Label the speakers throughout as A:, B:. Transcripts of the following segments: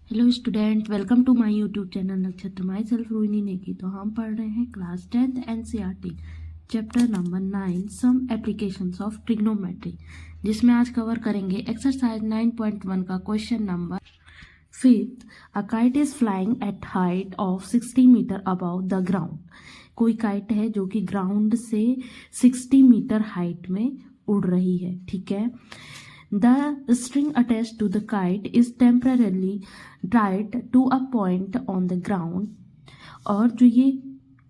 A: Hello student, welcome to my YouTube channel Nakshatra my self Rohini Negi. तो हम पढ़ रहे हैं class 10th NCERT chapter number 9 some applications of trigonometry, जिसमें आज कवर करेंगे एक्सरसाइज 9.1 का question number 5। A kite is flying at height of 60 meter above the ground. कोई काइट है जो कि ग्राउंड से 60 मीटर हाइट में उड़ रही है। ठीक है। The string attached to the kite is temporarily tied to a point on the ground। और जो ये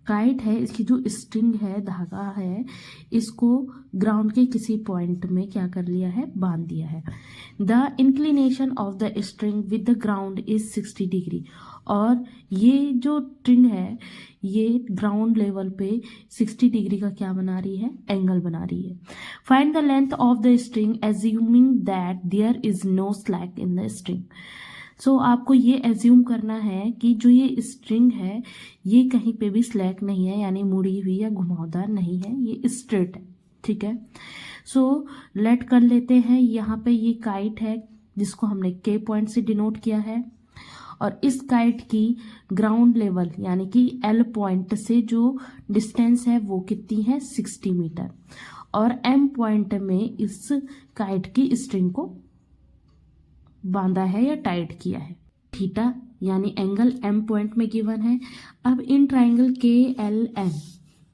A: काइट है, इसकी जो स्ट्रिंग है, धागा है, इसको ग्राउंड के किसी पॉइंट में क्या कर लिया है, बांध दिया है। The inclination of the string with the ground is 60 degree. और ये जो स्ट्रिंग है, ये ग्राउंड लेवल पे 60 डिग्री का क्या बना रही है, एंगल बना रही है। Find the length of the string assuming that there is no slack in the string. So आपको ये एज्यूम करना है कि जो ये स्ट्रिंग है, ये कहीं पे भी स्लैक नहीं है, यानी मुड़ी हुई या घुमावदार नहीं है, ये स्ट्रेट है। ठीक है। सो लेट कर लेते हैं, यहाँ पे ये काइट है जिसको हमने के पॉइंट से डिनोट किया है, और इस काइट की ग्राउंड लेवल यानी कि एल पॉइंट से जो डिस्टेंस है वो कितनी है, 60 मीटर। और एम पॉइंट में इस काइट की स्ट्रिंग को बांधा है या टाइट किया है। थीटा यानी एंगल एम पॉइंट में गिवन है। अब इन ट्राइंगल के एल एम,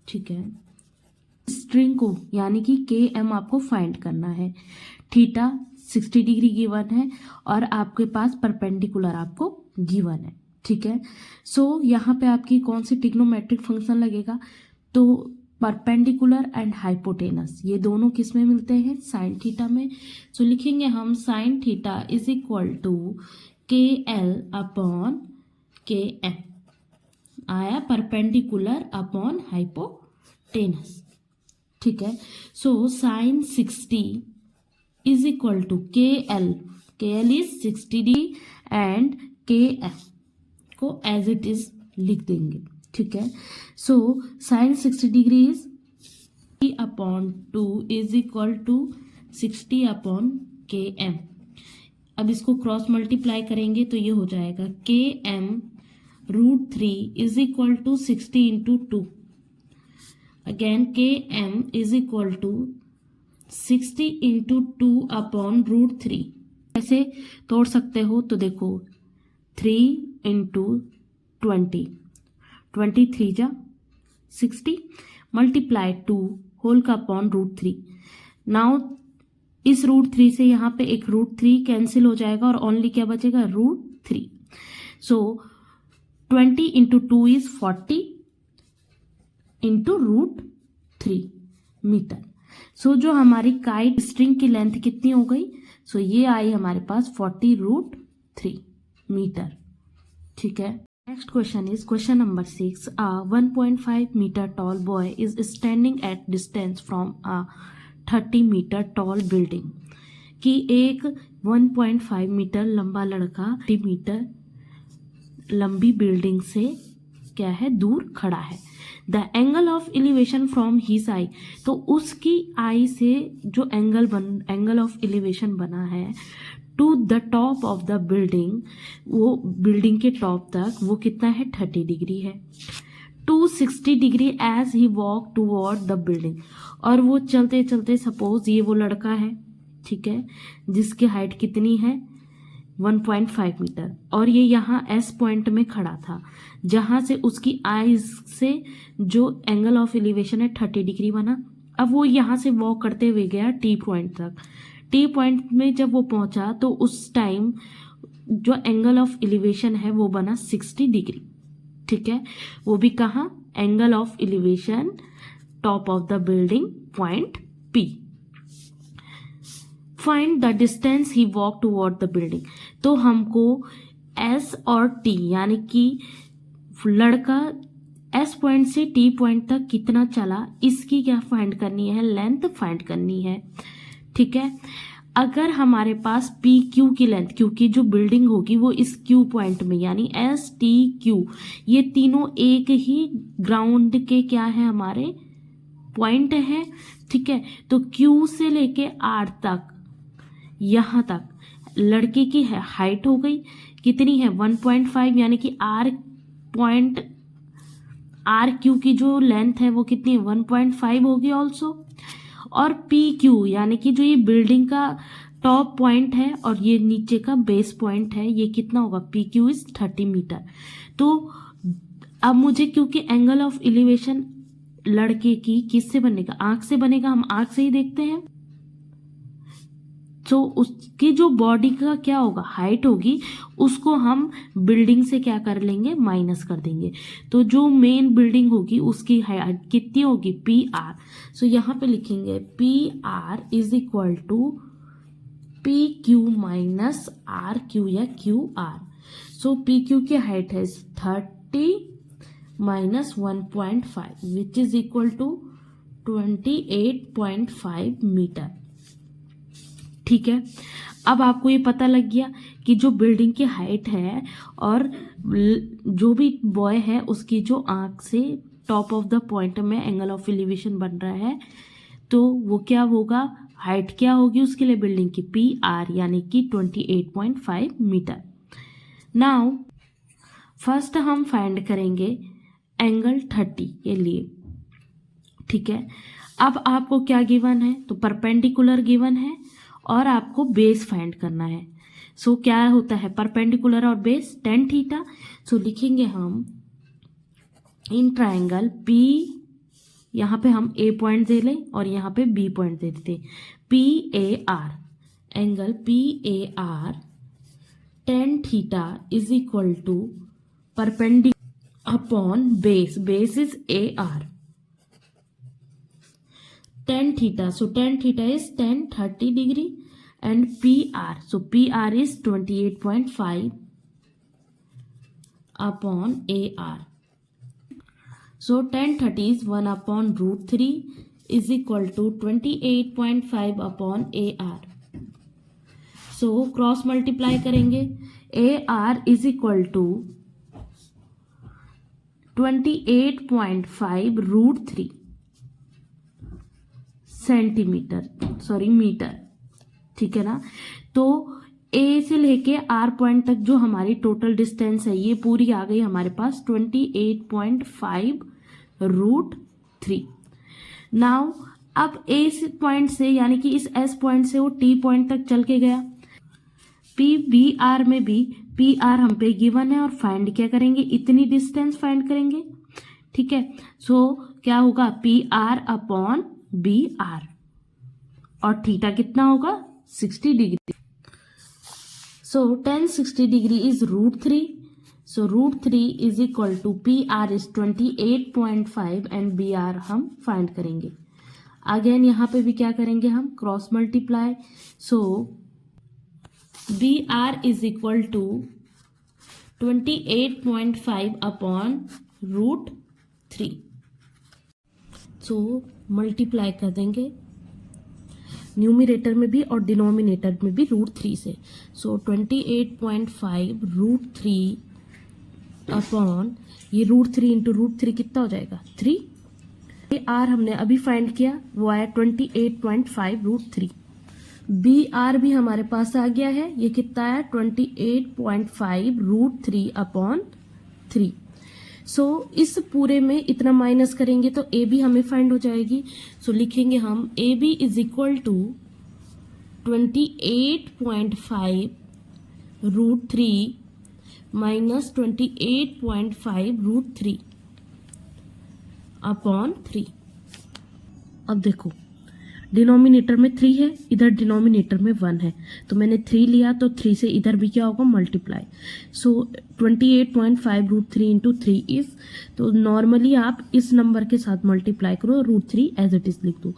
A: ठीक है, स्ट्रिंग को यानी कि के एम आपको फाइंड करना है। थीटा 60 डिग्री गिवन है और आपके पास परपेंडिकुलर आपको गिवन है। ठीक है। सो यहाँ पे आपकी कौन सी ट्रिग्नोमेट्रिक फंक्शन लगेगा, तो परपेंडिकुलर एंड हाइपोटेनस, ये दोनों किस में मिलते हैं, साइन थीटा में। सो लिखेंगे हम sine theta is equal to K L upon K M, आया परपेंडिकुलर अपॉन हाइपोटेनस। ठीक है। So sine 60 is equal to K L is 60 degree and K M को एज इट इज लिख देंगे। ठीक है। So sine 60 degree is upon 2 is equal to 60 upon K M. अब इसको क्रॉस मल्टीप्लाई करेंगे तो ये हो जाएगा K M √3 is equal to 60 into 2। Again K M is equal to 60 into 2 upon √3। ऐसे तोड़ सकते हो तो देखो 3 इंटू 20, 23 जा 60 मल्टीप्लाई 2 होल का अपॉन √3। नाउ इस √3 से यहाँ पे एक √3 कैंसिल हो जाएगा और ओनली क्या बचेगा, √3। सो 20 इंटू 2 इज 40 इंटू √3 मीटर। सो जो हमारी काइट स्ट्रिंग की लेंथ कितनी हो गई, सो ये आई हमारे पास 40√3 मीटर। ठीक है। Next question is question number 6। A 1.5 meter tall boy is standing at distance from a 30 meter tall building। कि एक 1.5 मीटर लंबा लड़का 30 मीटर लंबी बिल्डिंग से क्या है, दूर खड़ा है। The angle of elevation from his eye, तो उसकी आई से जो एंगल ऑफ एलिवेशन बना है to the top of the building, वो बिल्डिंग के टॉप तक वो कितना है, 30 डिग्री है। To 60 degree as he walk toward the building. और वो चलते चलते, सपोज ये वो लड़का है, ठीक है, जिसकी हाइट कितनी है, 1.5 मीटर, और ये यहाँ एस पॉइंट में खड़ा था, जहां से उसकी आईज से जो एंगल ऑफ एलिवेशन है 30 डिग्री बना। अब वो यहाँ से वॉक करते हुए गया टी पॉइंट तक। टी पॉइंट में जब वो पहुंचा तो उस टाइम जो एंगल ऑफ एलिवेशन है वो बना 60 डिग्री। ठीक है। वो भी कहाँ, angle of elevation top of the building point P. Find the distance he walk toward the building. तो हमको एस और टी यानी कि लड़का एस पॉइंट से टी पॉइंट तक कितना चला, इसकी क्या फाइंड करनी है, लेंथ फाइंड करनी है। ठीक है। अगर हमारे पास पी क्यू की लेंथ, क्योंकि जो बिल्डिंग होगी वो इस क्यू पॉइंट में यानी एस टी क्यू, ये तीनों एक ही ग्राउंड के क्या है, हमारे पॉइंट है। ठीक है। तो क्यू से लेके आर तक, यहां तक लड़के की हाइट हो गई, कितनी है 1.5, यानी कि आर क्यू की जो लेंथ है वो कितनी है 1.5 होगी ऑल्सो। और पी क्यू यानी कि जो ये बिल्डिंग का टॉप पॉइंट है और ये नीचे का बेस पॉइंट है, ये कितना होगा, पी क्यू इज 30 मीटर। तो अब मुझे, क्योंकि एंगल ऑफ एलिवेशन लड़के की किससे बनेगा, आंख से बनेगा, हम आंख से ही देखते हैं। तो उसकी जो बॉडी का क्या होगा, हाइट होगी, उसको हम बिल्डिंग से क्या कर लेंगे, माइनस कर देंगे। तो जो मेन बिल्डिंग होगी उसकी हाइट कितनी होगी, पी आर। सो यहाँ पे लिखेंगे P R is equal to P Q minus R Q या Q R. So P Q की हाइट है 30 minus 1.5 which is equal to 28.5 meter. ठीक है, अब आपको ये पता लग गया कि जो बिल्डिंग की हाइट है और जो भी बॉय है उसकी जो आंख से टॉप ऑफ द पॉइंट में एंगल ऑफ एलिवेशन बन रहा है, तो वो क्या होगा, हाइट क्या होगी उसके लिए बिल्डिंग की, पी आर, यानी कि 28.5 मीटर। नाउ फर्स्ट हम फाइंड करेंगे एंगल 30 के लिए। ठीक है, अब आपको क्या गिवन है, तो परपेंडिकुलर गिवन है और आपको बेस फाइंड करना है। सो क्या होता है परपेंडिकुलर और बेस, tan थीटा। सो लिखेंगे हम इन ट्राइंगल P, यहाँ पे हम A पॉइंट दे लें और यहाँ पे B पॉइंट दे देते, PAR, angle PAR tan theta is equal to perpendicular upon base, base is AR, tan theta. So tan theta is tan 30 degree and PR. So PR is 28.5 upon AR. So tan 30 is 1 upon root 3 is equal to 28.5 upon AR. So cross multiply करेंगे, AR is equal to 28.5 root 3 centimeter, sorry meter. ठीक है ना, तो ए से लेके are point तक जो हमारी टोटल डिस्टेंस है ये पूरी आ गई हमारे पास 28.5 रूट 3। नाउ अब ए पॉइंट से, यानी कि इस एस पॉइंट से वो टी पॉइंट तक चल के गया, पी बी आर में भी पी आर हम पे गिवन है और फाइंड क्या करेंगे, इतनी डिस्टेंस फाइंड करेंगे। ठीक है, सो क्या होगा, P R upon B R, और थीटा कितना होगा 60 degree. So tan 60 degree is root 3। So root 3 is equal to P R is 28.5 and B R हम फाइंड करेंगे। अगेन यहाँ पे भी क्या करेंगे हम, cross multiply. So B R is equal to 28.5 upon root 3। So multiply कर देंगे न्यूमिरेटर में भी और डिनोमिनेटर में भी रूट 3 से। सो 28.5 रूट 3 अपॉन ये रूट 3 इंटू रूट 3 कितना हो जाएगा 3। आर हमने अभी फाइंड किया वो आया 28.5 रूट 3। बी आर भी हमारे पास आ गया है, ये कितना आया 28.5 रूट 3 अपॉन 3। सो इस पूरे में इतना माइनस करेंगे तो ए बी हमें फाइंड हो जाएगी। सो लिखेंगे हम A B is equal to 28.5 root 3 minus 28.5 root 3 upon 3। अब देखो डिनोमिनेटर में 3 है, इधर डिनोमिनेटर में 1 है, तो मैंने 3 लिया तो 3 से इधर भी क्या होगा multiply. So 28.5 root 3 into 3 is, तो नॉर्मली आप इस नंबर के साथ मल्टीप्लाई करो, रूट 3 एज इट इज लिख दो।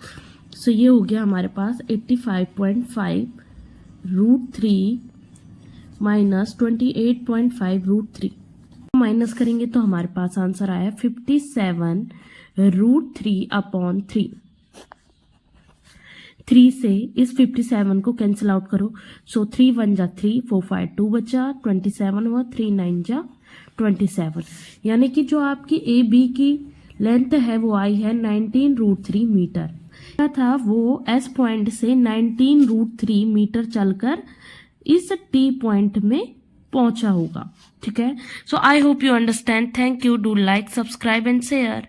A: सो ये हो गया हमारे पास 85.5 रूट 3 माइनस 28.5 रूट 3। माइनस करेंगे तो हमारे पास आंसर आया 57 रूट 3 अपॉन 3। 3 से इस 57 को कैंसिल आउट करो। सो 3 1 जा 3, 4 5 2 बचा, 27 हुआ, 3 9 जा 27, यानी कि जो आपकी ए बी की लेंथ है वो आई है 19 रूट 3 मीटर। क्या था वो एस पॉइंट से 19 रूट 3 मीटर चलकर इस टी पॉइंट में पहुंचा होगा। ठीक है, so I hope you understand. Thank you, do like, subscribe and share.